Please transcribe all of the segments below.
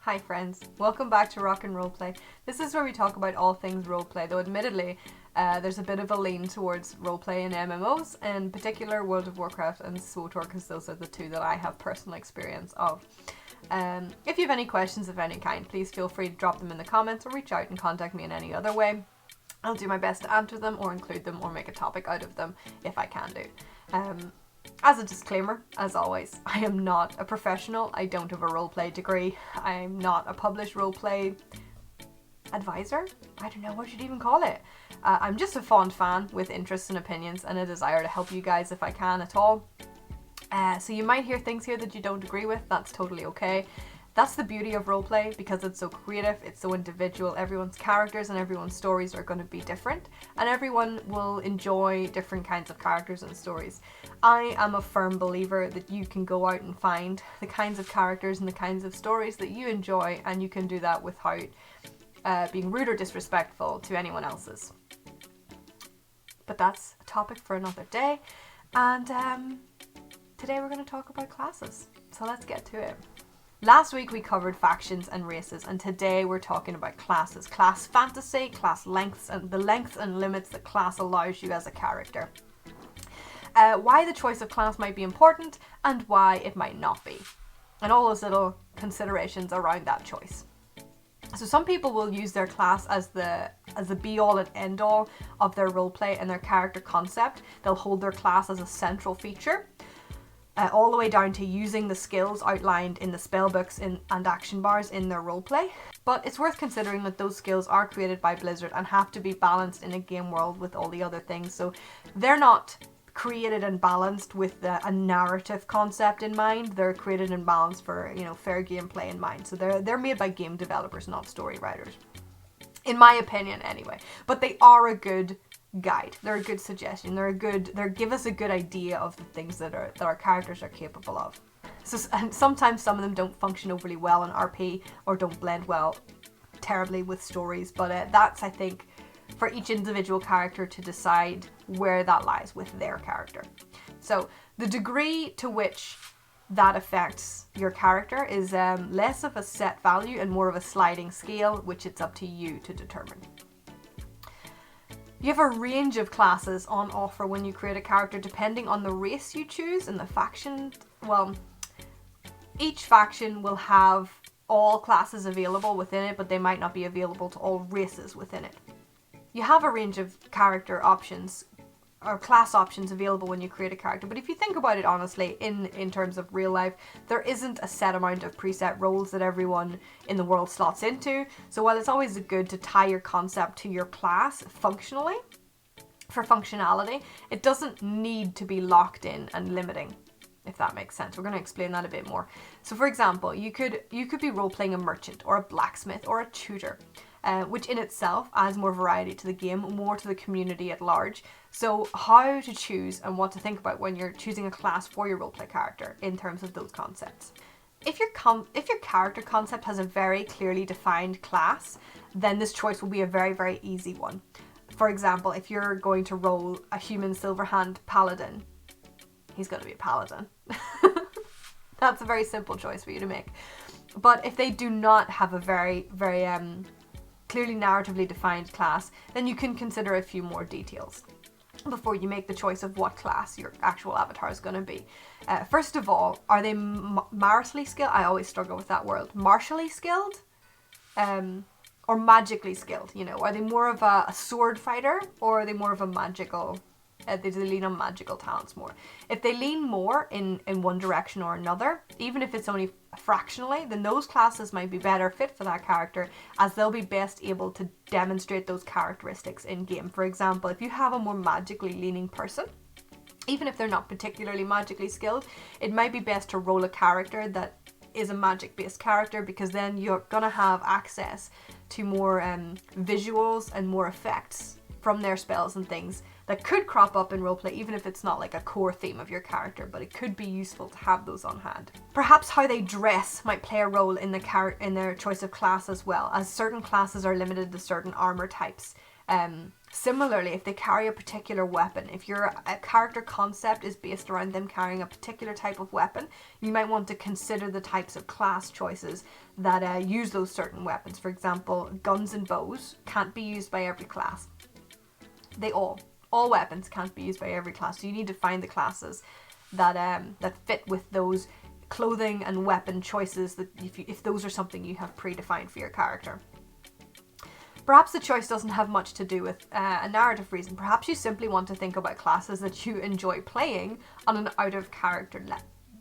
Hi friends, welcome back to Rock And Roleplay. This is where we talk about all things roleplay, though admittedly there's a bit of a lean towards roleplay in MMOs, in particular World of Warcraft and SWTOR, because those are the two that I have personal experience of. If you have any questions of any kind, please feel free to drop them in the comments or reach out and contact me in any other way. I'll do my best to answer them or include them or make a topic out of them if I can do. As a disclaimer, as always, I am not a professional. I don't have a roleplay degree. I'm not a published roleplay advisor. I don't know what you'd even call it. I'm just a fond fan with interests and opinions and a desire to help you guys if I can at all. So you might hear things here that you don't agree with. That's totally okay. That's the beauty of roleplay, because it's so creative, it's so individual. Everyone's characters and everyone's stories are going to be different, and everyone will enjoy different kinds of characters and stories. I am a firm believer that you can go out and find the kinds of characters and the kinds of stories that you enjoy, and you can do that without being rude or disrespectful to anyone else's. But that's a topic for another day, and today we're going to talk about classes. So let's get to it. Last week we covered factions and races, and today we're talking about classes. Class fantasy, class lengths, and the lengths and limits that class allows you as a character. Why the choice of class might be important, and why it might not be. And all those little considerations around that choice. So some people will use their class as the be-all and end-all of their roleplay and their character concept. They'll hold their class as a central feature. All the way down to using the skills outlined in the spellbooks and action bars in their roleplay. But it's worth considering that those skills are created by Blizzard and have to be balanced in a game world with all the other things. So they're not created and balanced with a narrative concept in mind. They're created and balanced for, fair gameplay in mind. So they're made by game developers, not story writers. In my opinion, anyway. But they are a good guide. They're a good suggestion. They give us a good idea of the things that our characters are capable of. So, and sometimes some of them don't function overly well in RP or don't blend well terribly with stories, but that's, I think, for each individual character to decide where that lies with their character. So the degree to which that affects your character is less of a set value and more of a sliding scale, which it's up to you to determine. You have a range of classes on offer when you create a character depending on the race you choose and the faction. Well, each faction will have all classes available within it, but they might not be available to all races within it. You have a range of character options or class options available when you create a character, but if you think about it honestly, in terms of real life, there isn't a set amount of preset roles that everyone in the world slots into. So while it's always good to tie your concept to your class functionally, for functionality, it doesn't need to be locked in and limiting, if that makes sense. We're going to explain that a bit more. So for example, you could be role-playing a merchant or a blacksmith or a tutor, which in itself adds more variety to the game, more to the community at large. So how to choose and what to think about when you're choosing a class for your roleplay character in terms of those concepts. If your character concept has a very clearly defined class, then this choice will be a very, very easy one. For example, if you're going to roll a human silverhand paladin, he's going to be a paladin. That's a very simple choice for you to make. But if they do not have a very, very clearly narratively defined class, then you can consider a few more details before you make the choice of what class your actual avatar is going to be. First of all, are they maritally skilled? I always struggle with that word. Martially skilled? Or magically skilled, Are they more of a sword fighter, or are they more of a magical... they lean on magical talents more. If they lean more in one direction or another, even if it's only fractionally, then those classes might be better fit for that character, as they'll be best able to demonstrate those characteristics in game. For example, if you have a more magically leaning person, even if they're not particularly magically skilled, it might be best to roll a character that is a magic based character, because then you're gonna have access to more visuals and more effects from their spells and things that could crop up in roleplay, even if it's not like a core theme of your character, but it could be useful to have those on hand. Perhaps how they dress might play a role in their choice of class as well, as certain classes are limited to certain armor types. Similarly, if they carry a particular weapon, if your character concept is based around them carrying a particular type of weapon, you might want to consider the types of class choices that use those certain weapons. For example, guns and bows can't be used by every class. All weapons can't be used by every class, so you need to find the classes that fit with those clothing and weapon choices, that if those are something you have predefined for your character. Perhaps the choice doesn't have much to do with a narrative reason. Perhaps you simply want to think about classes that you enjoy playing on an out-of-character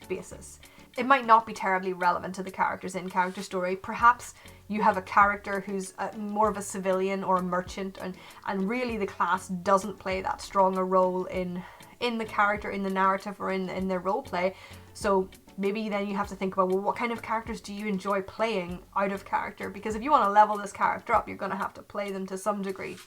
basis. It might not be terribly relevant to the character's in-character story. Perhaps you have a character who's more of a civilian or a merchant, and really the class doesn't play that strong a role in the character, in the narrative, or in their role play. So maybe then you have to think about, well, what kind of characters do you enjoy playing out of character? Because if you want to level this character up, you're going to have to play them to some degree,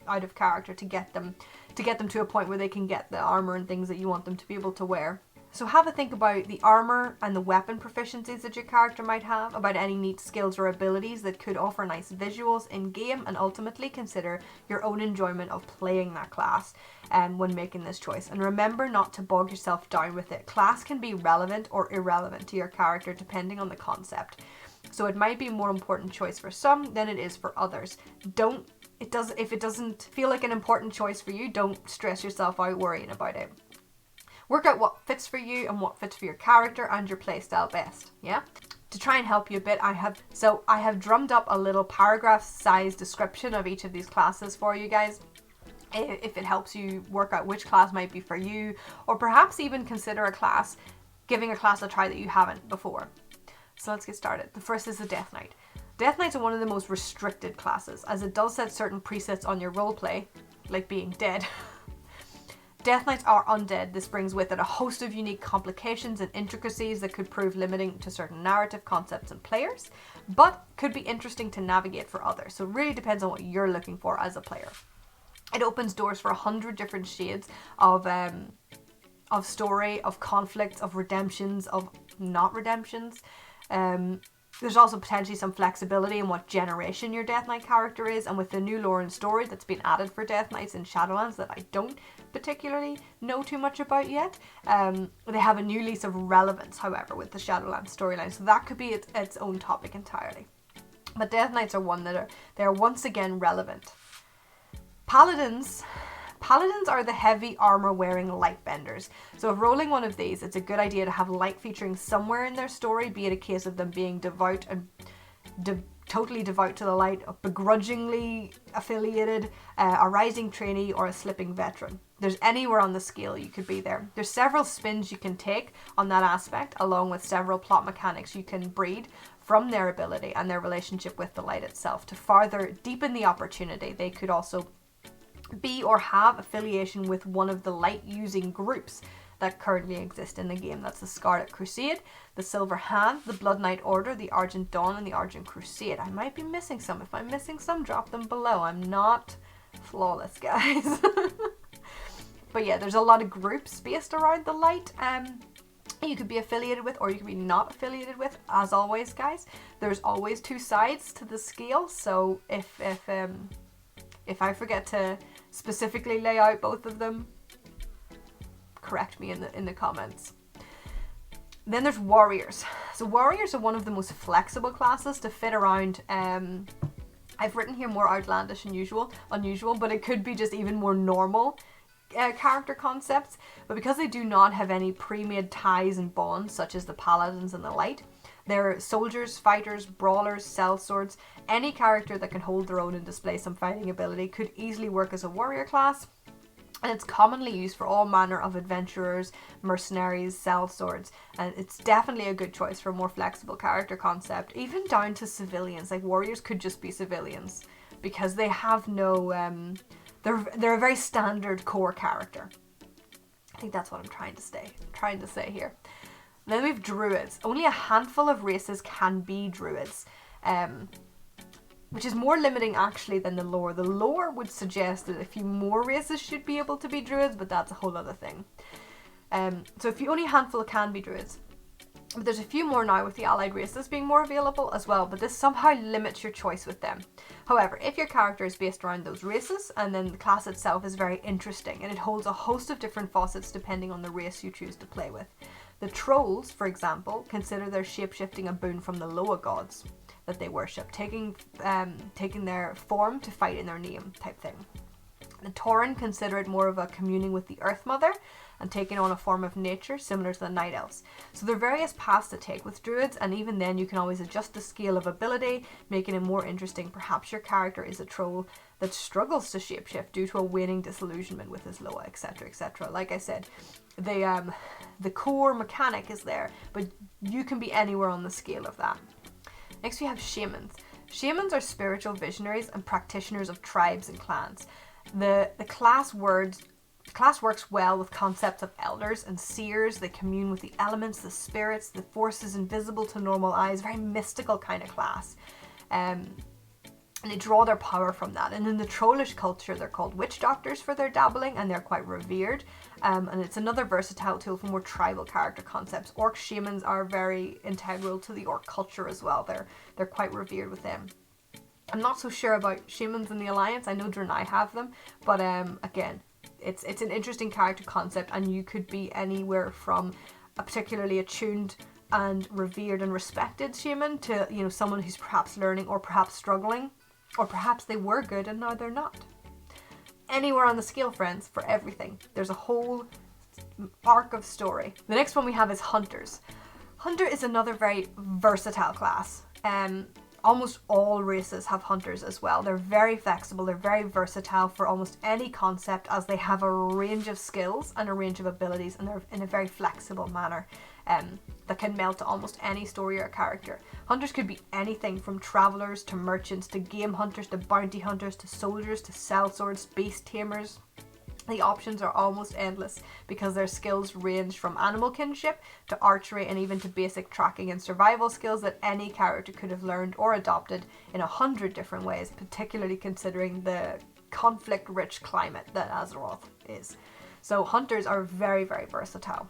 out of character to get them to a point where they can get the armor and things that you want them to be able to wear. So have a think about the armor and the weapon proficiencies that your character might have, about any neat skills or abilities that could offer nice visuals in game, and ultimately consider your own enjoyment of playing that class when making this choice. And remember not to bog yourself down with it. Class can be relevant or irrelevant to your character depending on the concept. So it might be a more important choice for some than it is for others. If it doesn't feel like an important choice for you, don't stress yourself out worrying about it. Work out what fits for you and what fits for your character and your playstyle best, yeah? To try and help you a bit, I have drummed up a little paragraph-sized description of each of these classes for you guys, if it helps you work out which class might be for you, or perhaps even consider giving a class a try that you haven't before. So let's get started. The first is the Death Knight. Death Knights are one of the most restricted classes, as it does set certain presets on your roleplay, like being dead. Death Knights are undead. This brings with it a host of unique complications and intricacies that could prove limiting to certain narrative concepts and players, but could be interesting to navigate for others. So it really depends on what you're looking for as a player. It opens doors for 100 different shades of story, of conflicts, of redemptions, of not redemptions. There's also potentially some flexibility in what generation your Death Knight character is, and with the new lore and story that's been added for Death Knights in Shadowlands that I don't particularly know too much about yet, they have a new lease of relevance, however, with the Shadowlands storyline, so that could be its own topic entirely. But Death Knights are they're once again relevant. Paladins are the heavy armor wearing light benders. So if rolling one of these, it's a good idea to have light featuring somewhere in their story, be it a case of them being devout and totally devout to the light, begrudgingly affiliated, a rising trainee, or a slipping veteran. There's anywhere on the scale you could be there. There's several spins you can take on that aspect, along with several plot mechanics you can breed from their ability and their relationship with the light itself. To further deepen the opportunity, they could also be or have affiliation with one of the light using groups that currently exist in the game. That's the Scarlet Crusade, the Silver Hand, the Blood Knight Order, the Argent Dawn, and the Argent Crusade. I might be missing some. If I'm missing some, drop them below. I'm not flawless, guys. But yeah, there's a lot of groups based around the light you could be affiliated with, or you could be not affiliated with. As always, guys, there's always two sides to the scale, so if I forget to specifically lay out both of them, correct me in the comments. Then there's warriors. So warriors are one of the most flexible classes to fit around. I've written here more outlandish and unusual, but it could be just even more normal character concepts. But because they do not have any pre-made ties and bonds, such as the paladins and the light, they're soldiers, fighters, brawlers, sellswords. Any character that can hold their own and display some fighting ability could easily work as a warrior class. And it's commonly used for all manner of adventurers, mercenaries, sellswords. And it's definitely a good choice for a more flexible character concept, even down to civilians. Like warriors could just be civilians because they have no, they're a very standard core character. I think that's what I'm trying to say here. Then we have druids. Only a handful of races can be druids, which is more limiting actually than the lore. The lore would suggest that a few more races should be able to be druids, but that's a whole other thing. So only a handful can be druids. But there's a few more now with the allied races being more available as well, but this somehow limits your choice with them. However, if your character is based around those races, and then the class itself is very interesting, and it holds a host of different facets depending on the race you choose to play with. The trolls, for example, consider their shapeshifting a boon from the Loa gods that they worship, taking their form to fight in their name type thing. The Tauren consider it more of a communing with the Earth Mother and taking on a form of nature similar to the Night Elves. So there are various paths to take with druids, and even then you can always adjust the scale of ability, making it more interesting. Perhaps your character is a troll that struggles to shapeshift due to a waning disillusionment with his Loa, etc, etc. Like I said, the core mechanic is there, but you can be anywhere on the scale of that. Next we have shamans. Shamans are spiritual visionaries and practitioners of tribes and clans. The class works well with concepts of elders and seers. They commune with the elements, the spirits, the forces invisible to normal eyes. Very mystical kind of class. And they draw their power from that. And in the trollish culture, they're called witch doctors for their dabbling, and they're quite revered. And it's another versatile tool for more tribal character concepts. Orc shamans are very integral to the orc culture as well. They're quite revered with them. I'm not so sure about shamans in the Alliance. I know Draenei have them, but again, it's an interesting character concept, and you could be anywhere from a particularly attuned and revered and respected shaman to, you know, someone who's perhaps learning or perhaps struggling, or perhaps they were good and now they're not. Anywhere on the scale, friends, for everything. There's a whole arc of story. The next one we have is hunters. Hunter is another very versatile class. Almost all races have hunters as well. They're very flexible, they're very versatile for almost any concept, as they have a range of skills and a range of abilities, and they're in a very flexible manner that can melt to almost any story or character. Hunters could be anything from travelers to merchants to game hunters to bounty hunters to soldiers to sellswords, beast tamers. The options are almost endless because their skills range from animal kinship to archery and even to basic tracking and survival skills that any character could have learned or adopted in 100 different ways, particularly considering the conflict-rich climate that Azeroth is. So hunters are very, very versatile.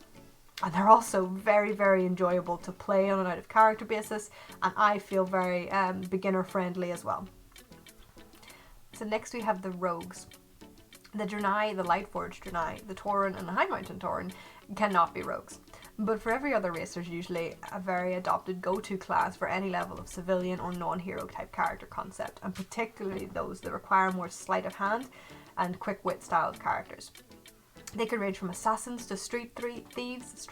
And they're also very, very enjoyable to play on an out-of-character basis, and I feel very beginner-friendly as well. So next we have the rogues. The Draenei, the Lightforged Draenei, the Tauren and the High Mountain Tauren cannot be rogues. But for every other race there's usually a very adopted go-to class for any level of civilian or non-hero type character concept, and particularly those that require more sleight of hand and quick wit styled characters. They could range from assassins to street thieves,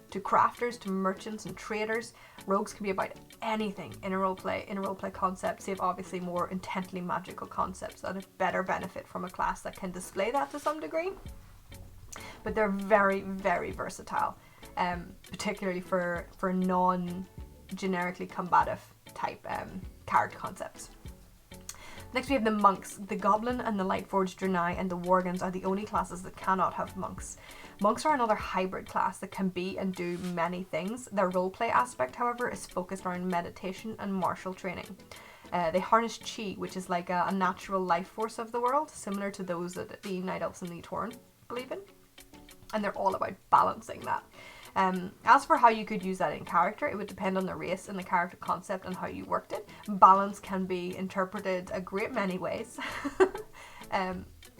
to crafters, to merchants and traders. Rogues can be about anything in a roleplay concept, save obviously more intently magical concepts that have better benefit from a class that can display that to some degree. But they're very, very versatile, particularly for non-generically combative type character concepts. Next we have the monks. The Goblin and the Lightforged Draenei and the Worgens are the only classes that cannot have monks. Monks are another hybrid class that can be and do many things. Their roleplay aspect, however, is focused around meditation and martial training. They harness chi, which is like a natural life force of the world, similar to those that the Night Elves and the Tauren believe in. And they're all about balancing that. As for how you could use that in character, it would depend on the race and the character concept and how you worked it. Balance can be interpreted a great many ways.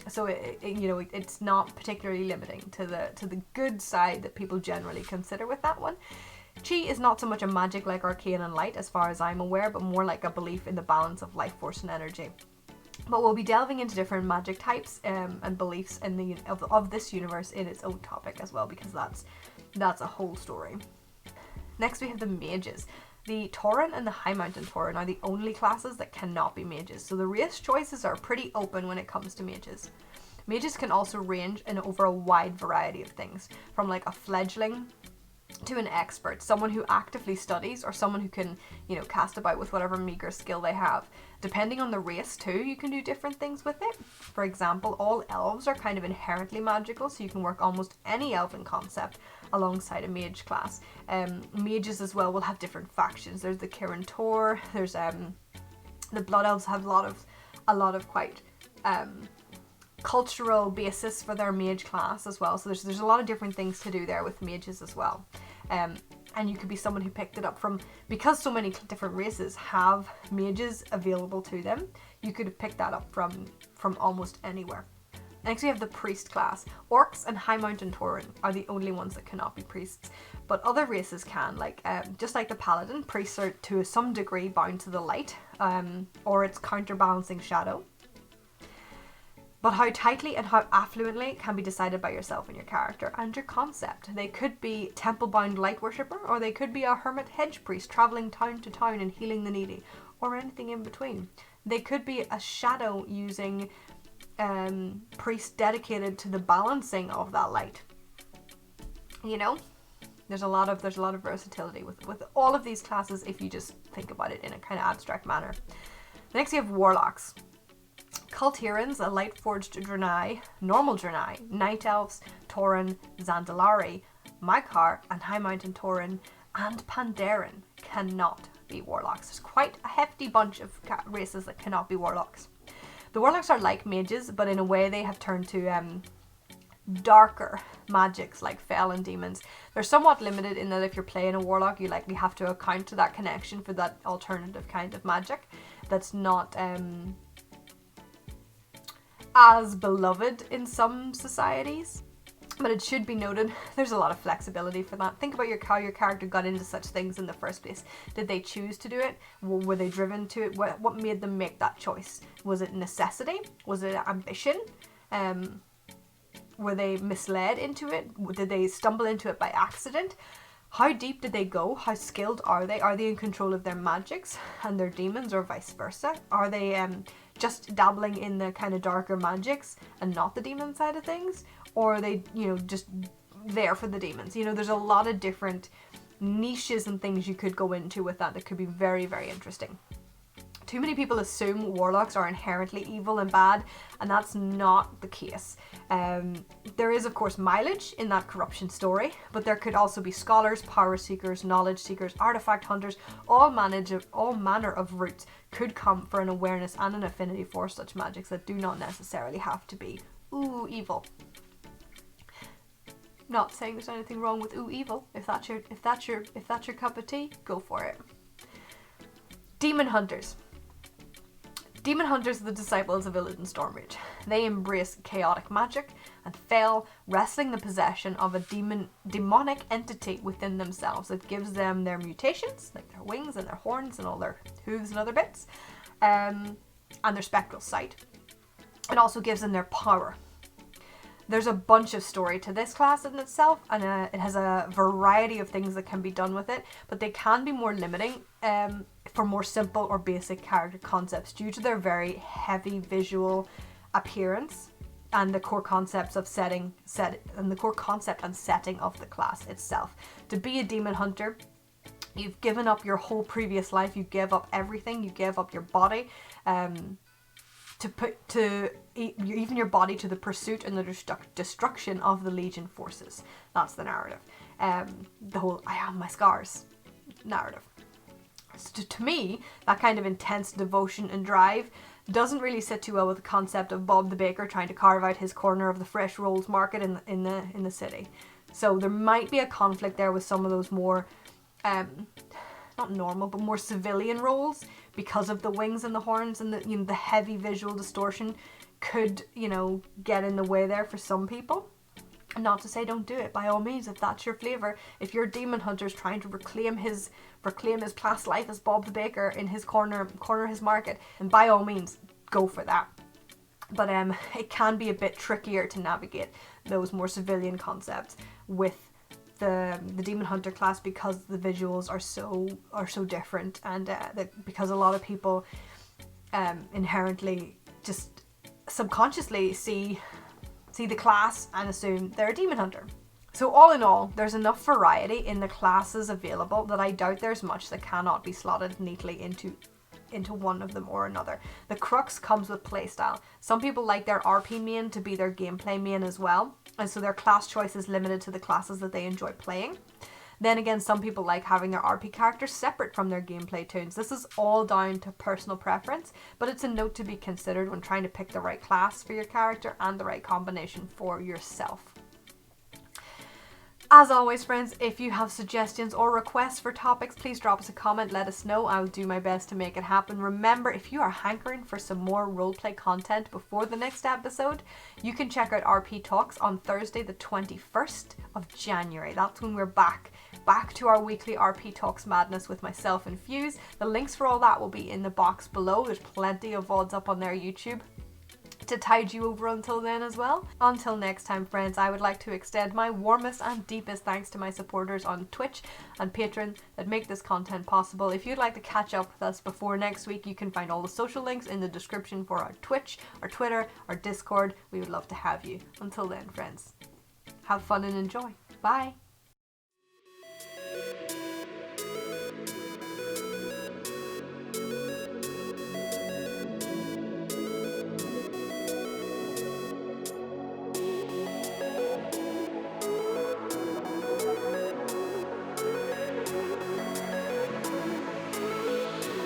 So it's not particularly limiting to the good side that people generally consider with that one. Chi is not so much a magic like arcane and light as far as I'm aware, but more like a belief in the balance of life force and energy. But we'll be delving into different magic types and beliefs in of this universe in its own topic as well, because that's a whole story. Next we have the mages. The Tauren and the High Mountain Tauren are the only classes that cannot be mages, so the race choices are pretty open when it comes to mages. Mages can also range in over a wide variety of things, from like a fledgling to an expert, someone who actively studies, or someone who can, cast about with whatever meager skill they have. Depending on the race too, you can do different things with it. For example, all elves are kind of inherently magical, so you can work almost any elven concept alongside a mage class. Mages as well will have different factions. There's the Kirin Tor, there's the Blood Elves have a lot of quite cultural basis for their mage class as well. So there's a lot of different things to do there with mages as well. And you could be someone who picked it up from, because so many different races have mages available to them, you could have picked that up from almost anywhere. Next we have the priest class. Orcs and High Mountain Tauren are the only ones that cannot be priests, but other races can, just like the paladin, priests are to some degree bound to the light, or its counterbalancing shadow. But how tightly and how affluently can be decided by yourself and your character and your concept. They could be temple-bound light worshipper, or they could be a hermit hedge priest travelling town to town and healing the needy, or anything in between. They could be a shadow using priest dedicated to the balancing of that light. You know, there's a lot of versatility with all of these classes if you just think about it in a kind of abstract manner. Next we have warlocks. Cultirans, a light-forged Draenei, normal Draenei, Night Elves, Tauren, Zandalari, Maikar, and High Mountain Tauren, and Pandaren cannot be warlocks. There's quite a hefty bunch of races that cannot be warlocks. The warlocks are like mages, but in a way they have turned to darker magics like fel and demons. They're somewhat limited in that if you're playing a warlock, you likely have to account to that connection for that alternative kind of magic that's not as beloved in some societies. But it should be noted, there's a lot of flexibility for that. Think about how your character got into such things in the first place. Did they choose to do it? Were they driven to it? What made them make that choice? Was it necessity? Was it ambition? Were they misled into it? Did they stumble into it by accident? How deep did they go? How skilled are they? Are they in control of their magics and their demons, or vice versa? Are they just dabbling in the kind of darker magics and not the demon side of things? Or are they, just there for the demons? There's a lot of different niches and things you could go into with that could be very, very interesting. Too many people assume warlocks are inherently evil and bad, and that's not the case. There is, of course, mileage in that corruption story, but there could also be scholars, power seekers, knowledge seekers, artifact hunters. All manner of routes could come for an awareness and an affinity for such magics that do not necessarily have to be evil. Not saying there's anything wrong with evil. If that's your cup of tea, go for it. Demon hunters. Demon hunters are the disciples of Illidan Stormreach. They embrace chaotic magic and fel, wresting the possession of a demonic entity within themselves that gives them their mutations, like their wings and their horns and all their hooves and other bits, and their spectral sight. It also gives them their power. There's a bunch of story to this class in itself, and it has a variety of things that can be done with it, but they can be more limiting for more simple or basic character concepts due to their very heavy visual appearance and the core concepts of setting and setting of the class itself. To be a demon hunter, you've given up your whole previous life. You give up everything. You give up your body, even your body, to the pursuit and the destruction of the Legion forces. That's the narrative. The whole "I am my scars" narrative. So to me, that kind of intense devotion and drive doesn't really sit too well with the concept of Bob the Baker trying to carve out his corner of the fresh rolls market in the city. So there might be a conflict there with some of those more not normal but more civilian roles, because of the wings and the horns and the heavy visual distortion could get in the way there for some people. Not to say don't do it, by all means, if that's your flavour. If your demon hunter's trying to reclaim his past life as Bob the Baker in his corner his market, and by all means go for that. But it can be a bit trickier to navigate those more civilian concepts with the demon hunter class, because the visuals are so different, and because a lot of people inherently just subconsciously see the class and assume they're a demon hunter. So all in all, there's enough variety in the classes available that I doubt there's much that cannot be slotted neatly into one of them or another. The crux comes with playstyle. Some people like their RP main to be their gameplay main as well, and so their class choice is limited to the classes that they enjoy playing. Then again, some people like having their RP characters separate from their gameplay tunes. This is all down to personal preference, but it's a note to be considered when trying to pick the right class for your character and the right combination for yourself. As always, friends, if you have suggestions or requests for topics, please drop us a comment, let us know. I'll do my best to make it happen. Remember, if you are hankering for some more roleplay content before the next episode, you can check out RP Talks on Thursday the 21st of January. That's when we're back to our weekly RP Talks madness with myself and Fuse. The links for all that will be in the box below. There's plenty of VODs up on their YouTube to tide you over until then as well. Until next time, friends, I would like to extend my warmest and deepest thanks to my supporters on Twitch and Patreon that make this content possible. If you'd like to catch up with us before next week, you can find all the social links in the description for our Twitch, our Twitter, our Discord. We would love to have you. Until then, friends, have fun and enjoy. Bye.